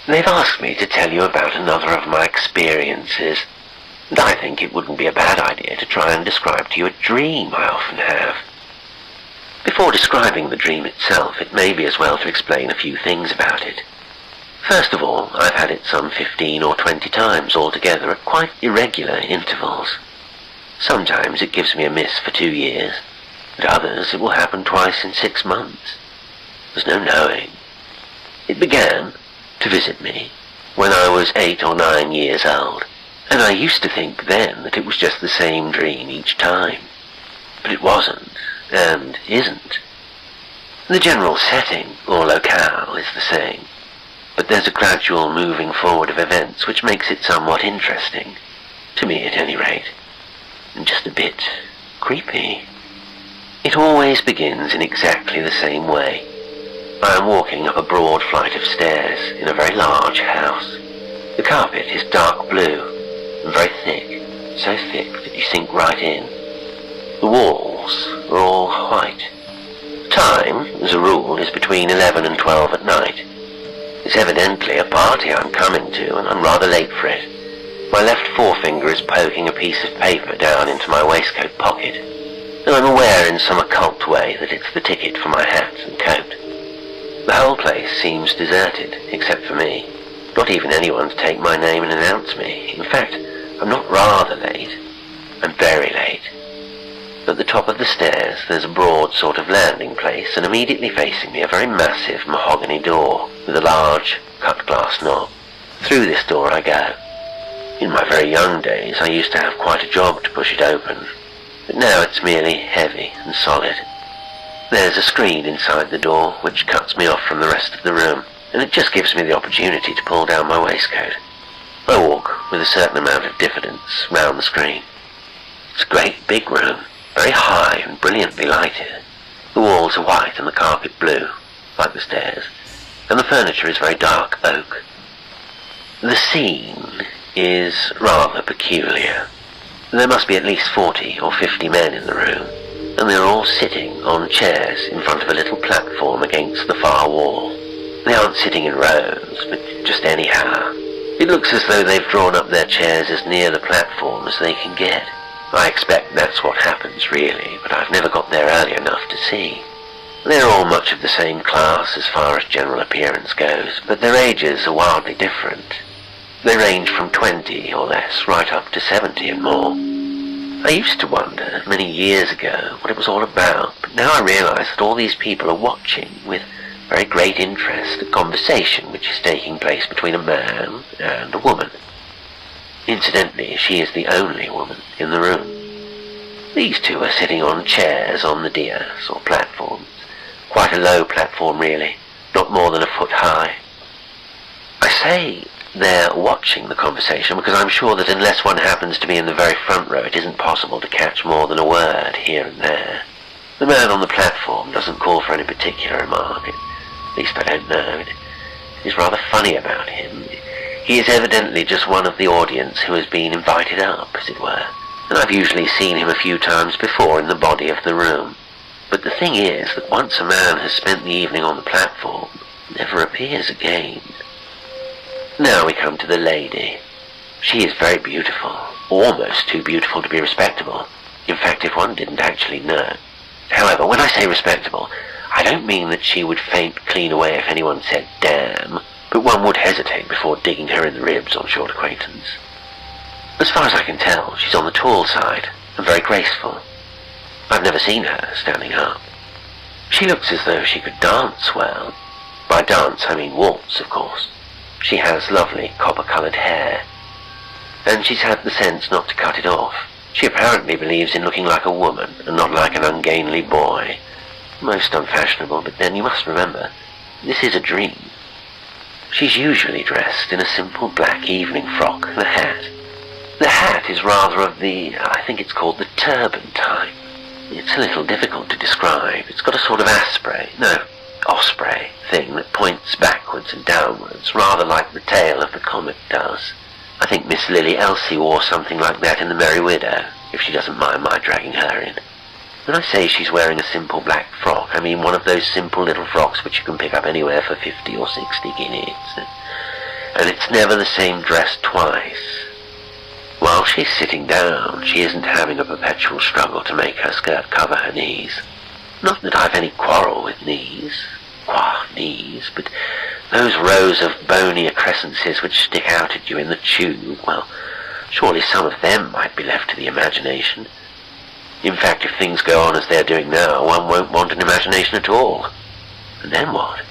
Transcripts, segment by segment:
They've asked me to tell you about another of my experiences, and I think it wouldn't be a bad idea to try and describe to you a dream I often have. Before describing the dream itself, it may be as well to explain a few things about it. First of all, I've had it some 15 or 20 times altogether at quite irregular intervals. Sometimes it gives me a miss for 2 years, at others it will happen twice in 6 months. There's no knowing. It began to visit me when I was 8 or 9 years old, and I used to think then that it was just the same dream each time. But it wasn't, and isn't. The general setting, or locale, is the same, but there's a gradual moving forward of events which makes it somewhat interesting, to me at any rate, and just a bit creepy. It always begins in exactly the same way. I am walking up a broad flight of stairs in a very large house. The carpet is dark blue and very thick, so thick that you sink right in. The walls are all white. Time, as a rule, is between 11 and 12 at night. It's evidently a party I'm coming to, and I'm rather late for it. My left forefinger is poking a piece of paper down into my waistcoat pocket, and I'm aware in some occult way that it's the ticket for my hat and coat. The whole place seems deserted, except for me. Not even anyone to take my name and announce me. In fact, I'm not rather late. I'm very late. At the top of the stairs, there's a broad sort of landing place, and immediately facing me a very massive mahogany door with a large cut-glass knob. Through this door I go. In my very young days, I used to have quite a job to push it open, but now it's merely heavy and solid. There's a screen inside the door which cuts me off from the rest of the room, and it just gives me the opportunity to pull down my waistcoat. I walk with a certain amount of diffidence round the screen. It's a great big room, very high and brilliantly lighted. The walls are white and the carpet blue, like the stairs, and the furniture is very dark oak. The scene is rather peculiar. There must be at least 40 or 50 men in the room, and they're all sitting on chairs in front of a little platform against the far wall. They aren't sitting in rows, but just anyhow. It looks as though they've drawn up their chairs as near the platform as they can get. I expect that's what happens, really, but I've never got there early enough to see. They're all much of the same class as far as general appearance goes, but their ages are wildly different. They range from 20 or less right up to 70 and more. I used to wonder, many years ago, what it was all about, but now I realise that all these people are watching, with very great interest, a conversation which is taking place between a man and a woman. Incidentally, she is the only woman in the room. These two are sitting on chairs on the dais, or platforms. Quite a low platform, really, not more than a foot high. I say they're watching the conversation because I'm sure that unless one happens to be in the very front row, it isn't possible to catch more than a word here and there. The man on the platform doesn't call for any particular remark. At least I don't know. It is rather funny about him. He is evidently just one of the audience who has been invited up, as it were, and I've usually seen him a few times before in the body of the room. But the thing is that once a man has spent the evening on the platform, he never appears again. Now we come to the lady. She is very beautiful, almost too beautiful to be respectable. In fact, if one didn't actually know. However, when I say respectable, I don't mean that she would faint clean away if anyone said damn, but one would hesitate before digging her in the ribs on short acquaintance. As far as I can tell, she's on the tall side, and very graceful. I've never seen her standing up. She looks as though she could dance well. By dance, I mean waltz, of course. She has lovely copper-coloured hair, and she's had the sense not to cut it off. She apparently believes in looking like a woman, and not like an ungainly boy. Most unfashionable, but then you must remember, this is a dream. She's usually dressed in a simple black evening frock and a hat. The hat is rather of the, I think it's called the turban type. It's a little difficult to describe. It's got a sort of osprey thing that points backwards and downwards, rather like the tail of the comet does. I think Miss Lily Elsie wore something like that in The Merry Widow, if she doesn't mind my dragging her in. When I say she's wearing a simple black frock, I mean one of those simple little frocks which you can pick up anywhere for 50 or 60 guineas. and it's never the same dress twice. While she's sitting down, she isn't having a perpetual struggle to make her skirt cover her knees. Not that I've any quarrel with knees, but those rows of bony accrescences which stick out at you in the tube, well, surely some of them might be left to the imagination. In fact, if things go on as they're doing now, one won't want an imagination at all. And then what?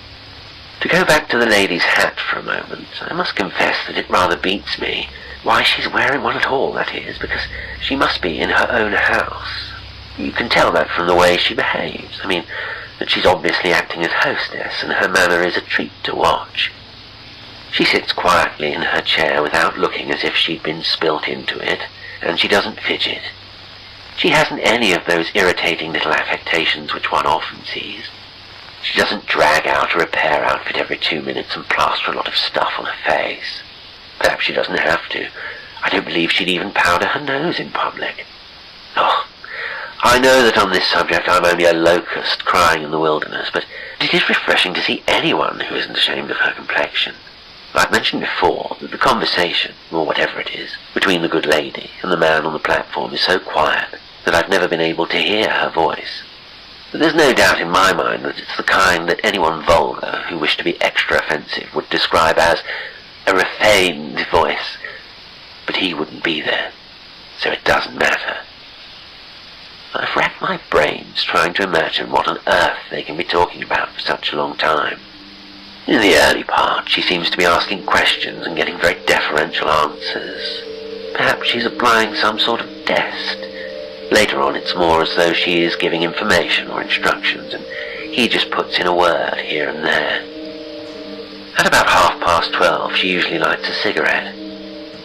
To go back to the lady's hat for a moment, I must confess that it rather beats me why she's wearing one at all, that is, because she must be in her own house. You can tell that from the way she behaves. I mean, that she's obviously acting as hostess, and her manner is a treat to watch. She sits quietly in her chair without looking as if she'd been spilt into it, and she doesn't fidget. She hasn't any of those irritating little affectations which one often sees. She doesn't drag out a repair outfit every 2 minutes and plaster a lot of stuff on her face. Perhaps she doesn't have to. I don't believe she'd even powder her nose in public. Oh, I know that on this subject I'm only a locust crying in the wilderness, but it is refreshing to see anyone who isn't ashamed of her complexion. I've mentioned before that the conversation, or whatever it is, between the good lady and the man on the platform is so quiet that I've never been able to hear her voice. But there's no doubt in my mind that it's the kind that anyone vulgar who wished to be extra offensive would describe as a refined voice. But he wouldn't be there, so it doesn't matter. I've racked my brains trying to imagine what on earth they can be talking about for such a long time. In the early part, she seems to be asking questions and getting very deferential answers. Perhaps she's applying some sort of test. Later on, it's more as though she is giving information or instructions, and he just puts in a word here and there. At about 12:30, she usually lights a cigarette.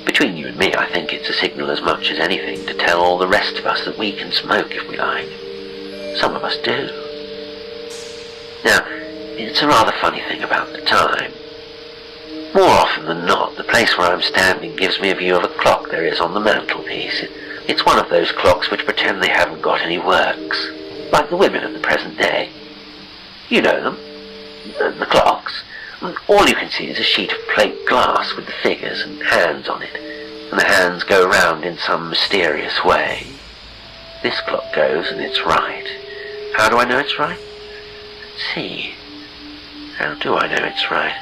Between you and me, I think it's a signal as much as anything to tell all the rest of us that we can smoke if we like. Some of us do. Now, it's a rather funny thing about the time. More often than not, the place where I'm standing gives me a view of a clock there is on the mantelpiece. It's one of those clocks which pretend they haven't got any works, like the women of the present day. You know them, the clocks. All you can see is a sheet of plate glass with the figures and hands on it, and the hands go round in some mysterious way. This clock goes and it's right. How do I know it's right? Let's see. How do I know it's right?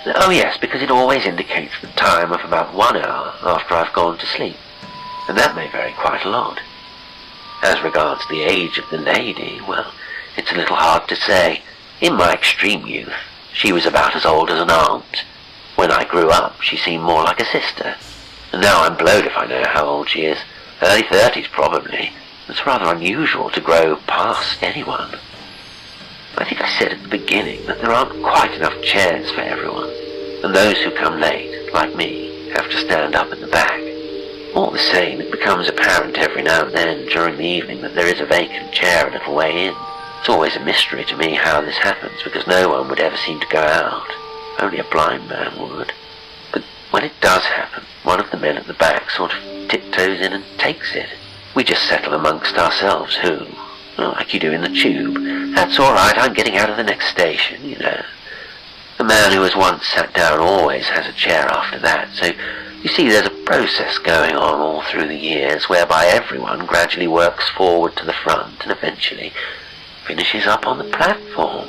Oh yes, because it always indicates the time of about 1 hour after I've gone to sleep, and that may vary quite a lot. As regards the age of the lady, well, it's a little hard to say. In my extreme youth, she was about as old as an aunt. When I grew up, she seemed more like a sister. And now I'm blowed if I know how old she is. Early 30s, probably. It's rather unusual to grow past anyone. I think I said at the beginning that there aren't quite enough chairs for everyone, and those who come late, like me, have to stand up at the back. All the same, it becomes apparent every now and then during the evening that there is a vacant chair a little way in. It's always a mystery to me how this happens, because no one would ever seem to go out. Only a blind man would. But when it does happen, one of the men at the back sort of tiptoes in and takes it. We just settle amongst ourselves who, like you do in the tube. That's all right, I'm getting out of the next station, you know. The man who has once sat down always has a chair after that, so you see there's a process going on all through the years whereby everyone gradually works forward to the front and eventually finishes up on the platform.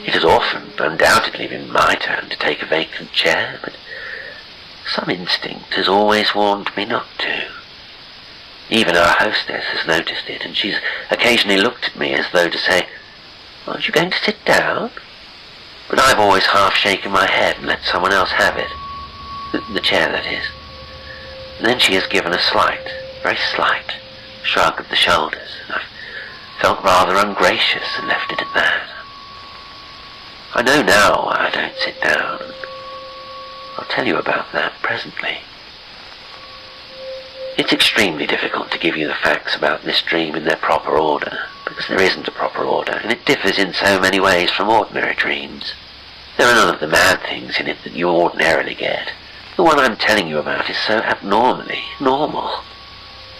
It has often, undoubtedly, been my turn to take a vacant chair, but some instinct has always warned me not to. Even our hostess has noticed it, and she's occasionally looked at me as though to say, "Aren't you going to sit down?" But I've always half shaken my head and let someone else have it. The chair, that is. And then she has given a slight, very slight, shrug of the shoulders, and I've felt rather ungracious and left it at that. I know now why I don't sit down, and I'll tell you about that presently. It's extremely difficult to give you the facts about this dream in their proper order, because there isn't a proper order, and it differs in so many ways from ordinary dreams. There are none of the mad things in it that you ordinarily get. The one I'm telling you about is so abnormally normal.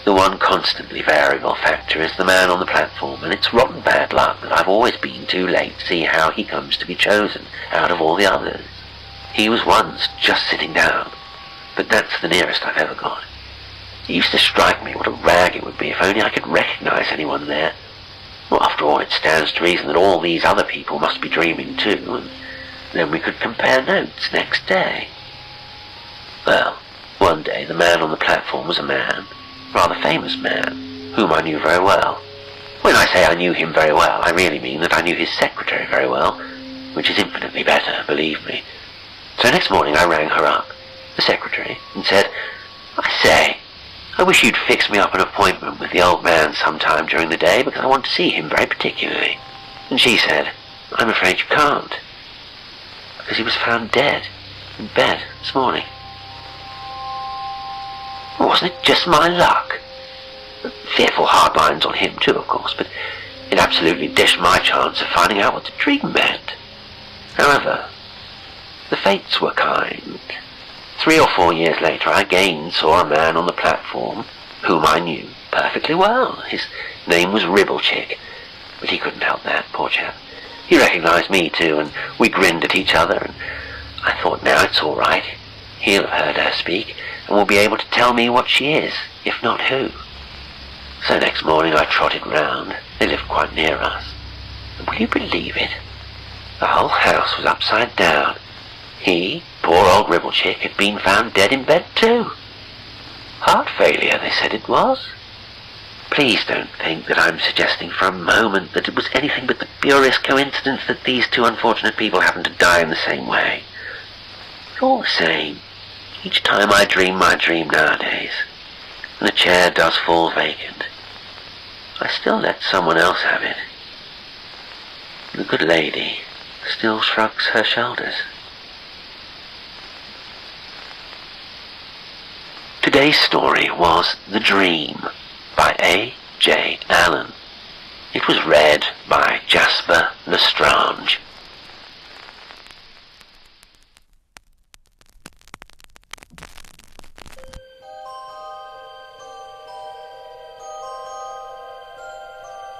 The one constantly variable factor is the man on the platform, and it's rotten bad luck that I've always been too late to see how he comes to be chosen out of all the others. He was once just sitting down, but that's the nearest I've ever got. It used to strike me what a rag it would be if only I could recognize anyone there. Well, after all, it stands to reason that all these other people must be dreaming too, and then we could compare notes next day. Well, one day the man on the platform was a man, a rather famous man, whom I knew very well. When I say I knew him very well, I really mean that I knew his secretary very well, which is infinitely better, believe me. So next morning I rang her up, the secretary, and said, "I say, I wish you'd fix me up an appointment with the old man sometime during the day, because I want to see him very particularly." And she said, "I'm afraid you can't, because he was found dead in bed this morning." Well, wasn't it just my luck? Fearful hard lines on him too, of course, but it absolutely dished my chance of finding out what the dream meant. However, the fates were kind. 3 or 4 years later, I again saw a man on the platform whom I knew perfectly well. His name was Ribblechick, but he couldn't help that, poor chap. He recognized me too, and we grinned at each other, and I thought, now it's all right. He'll have heard her speak, and will be able to tell me what she is, if not who. So next morning I trotted round. They lived quite near us. And will you believe it? The whole house was upside down. He, poor old Ribblechick, had been found dead in bed too. Heart failure, they said it was. Please don't think that I'm suggesting for a moment that it was anything but the purest coincidence that these two unfortunate people happened to die in the same way. But all the same, each time I dream my dream nowadays, and the chair does fall vacant, I still let someone else have it. The good lady still shrugs her shoulders. Today's story was The Dream by A.J.Alan. It was read by Jasper Lestrange.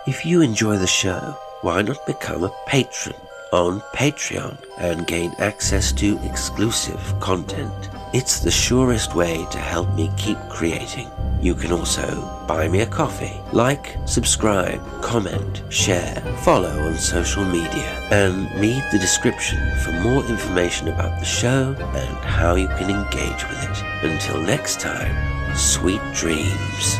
If you enjoy the show, why not become a patron on Patreon and gain access to exclusive content? It's the surest way to help me keep creating. You can also buy me a coffee, like, subscribe, comment, share, follow on social media, and read the description for more information about the show and how you can engage with it. Until next time, sweet dreams.